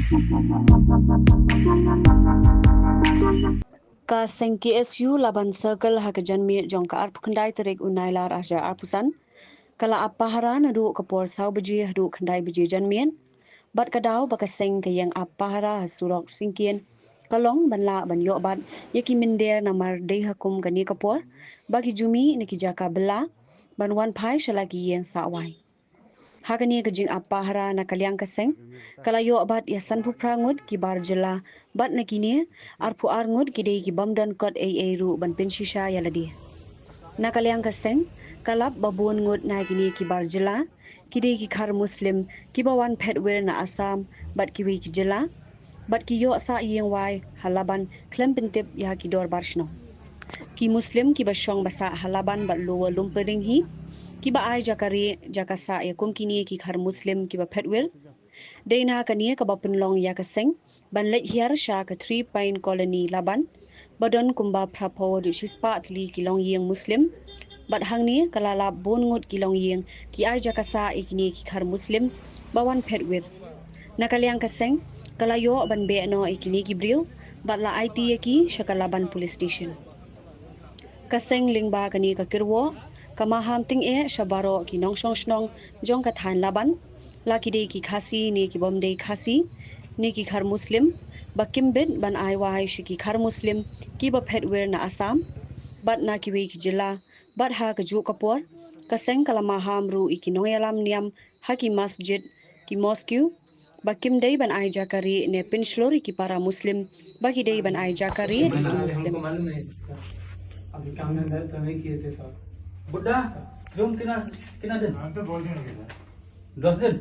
Ka sengki SU laban circle hak janmi jongka arpu kendai terik unai lar aja arpusan. Kala apa hara nadu kapor sau beji hadu kendai beji janmian. Bat kadau baka seng ke yang apa hara surok singkian. Kalong banla ban yok bat yaki minder namar dei hakum gani kapor. Bagi jumi niki jaka bela ban wan pai shalagi yang sawai. Hagani kejing apa hara na kaliang keseng. Kala yok bat ya sanpu prangut ki bar jela bat na kini arpu arngut ki dei ki bamdan kot ru ban penshisha ya ladi. Na kaliang keseng kalap babun ngut na kini ki bar jela ki dei ki khar muslim ki bawan petwer na asam bat ki wi ki jela bat ki yok sa yeng wai halaban klem pentip ya ki dor barshno. Ki muslim ki basyong basa halaban bat luwa lumpering hi ki ba ai jakari jakasa ya kum kini ki khar muslim ki ba petwer deina kania ka ba punlong ya kaseng ban let hiar sha ka 3 pine colony laban badon kumba prapo du shispa atli ki long yeng muslim bat hangni kalala bongut ki long yeng ki ai jakasa ikini ki khar muslim bawan petwer nakaliang kaseng kalayo ban be no ikini ki bril bat la IT ki shakalaban police station kaseng lingba kani ka kirwo kamaham ting shabaro ki nong shong shnong jong ka than laban laki de ki khasi ne ki bom de khasi ne ki khar muslim bakim bit ban ai wai shi ki khar muslim ki ba petwer na asam bat na ki wi ki jila bat ha ka ju kapor kaseng kalama hamru iki noyalam niam haki masjid ki mosque bakim dei ban ai jakari ne pinshlori ki para muslim baki dei ban ai jakari ki muslim अभी काम में तो नहीं किए थे सब बुड्ढा रूम किना किना दिन हम तो बहुत दिन हो गया 10 दिन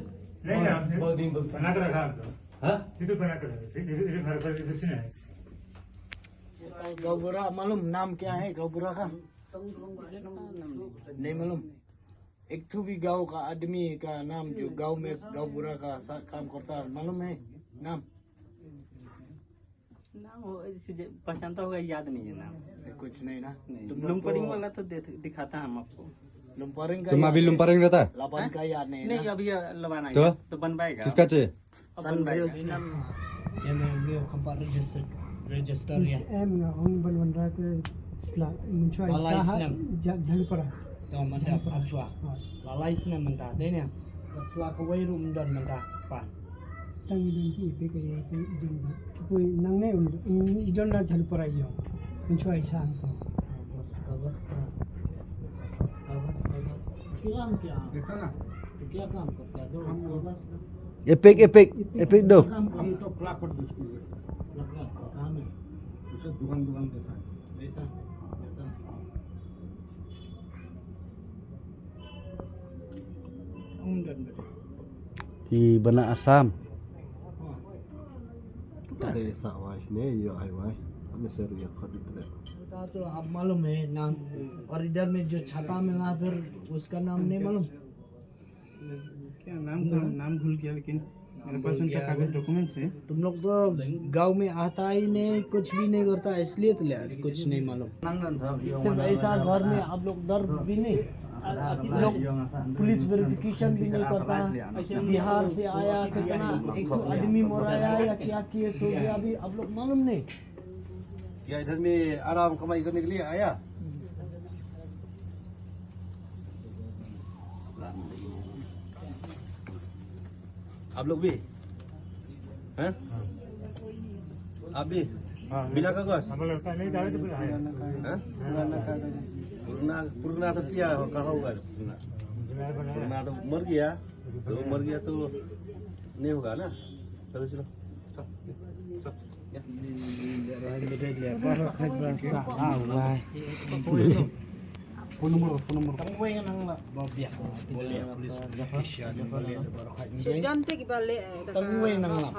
नहीं आपने बहुत दिन बोलते बना कर रखा हम तो हाँ ये तो बना कर रखा इधर घर पर इधर से नहीं गौबुरा मालूम नाम क्या है गौबुरा का नहीं मालूम एक तो भी गांव का आदमी का नाम जो गांव में गौबुरा का काम करता है मालूम है नाम नाम हो ऐसे पहचानता होगा याद नहीं है नाम कुछ नहीं ना तुम लुम्परिंग वाला तो दिखाता है हम आपको लुम्परिंग का तुम अभी लुम्परिंग रहता है लापन का याद नहीं नहीं ना अभी लवाना तो? है तो बनवाएगा किसका चाहिए सन रेजिस्टर ये मैं कंपनी रजिस्टर या em nga ong banwanda ke sla munchai Lalai saha Islam. jalpara तो मतलब abswa lalai sina menta deh ni setelah kawai rum dan menta pa tang idon ki pe ke ye idon tu nangne idon na jalpara yo munchai san to काम क्या देखा ना तो क्या काम करता है दो एपिक दो काम तो प्लाकट बिस्कुट प्लाकट काम है उसे दुकान दुकान देता है ऐसा देता है dan betul di Bana Asam. Tadi sawah sini ya ayah, kami seru ya kado tu. बता तो आप मालूम है नाम और इधर में जो छाता मिला फिर उसका नाम नहीं मालूम क्या नाम भूल गया लेकिन मेरे पास उनका कागज डॉक्यूमेंट्स है तुम लोग तो गांव में आता ही नहीं कुछ भी नहीं करता इसलिए तो लिया कुछ नहीं मालूम सिर्फ ऐसा घर में आप लोग डर भी नहीं लोग पुलिस वेरिफिकेशन भी नहीं करता बिहार से आया कितना एक तो आदमी मराया या क्या केस हो गया अभी आप लोग मालूम नहीं क्या इधर में आराम कमाई करने के लिए आया? आप लोग भी हैं? आप भी बिना कागज? हम लड़का नहीं जा रहे थे हैं? पुरना तो क्या कहा होगा पुरना तो मर गया तो नहीं होगा ना चलो चलो phone number kamu yang nang babiak boleh polis official boleh baru cantik balik kamu yang nang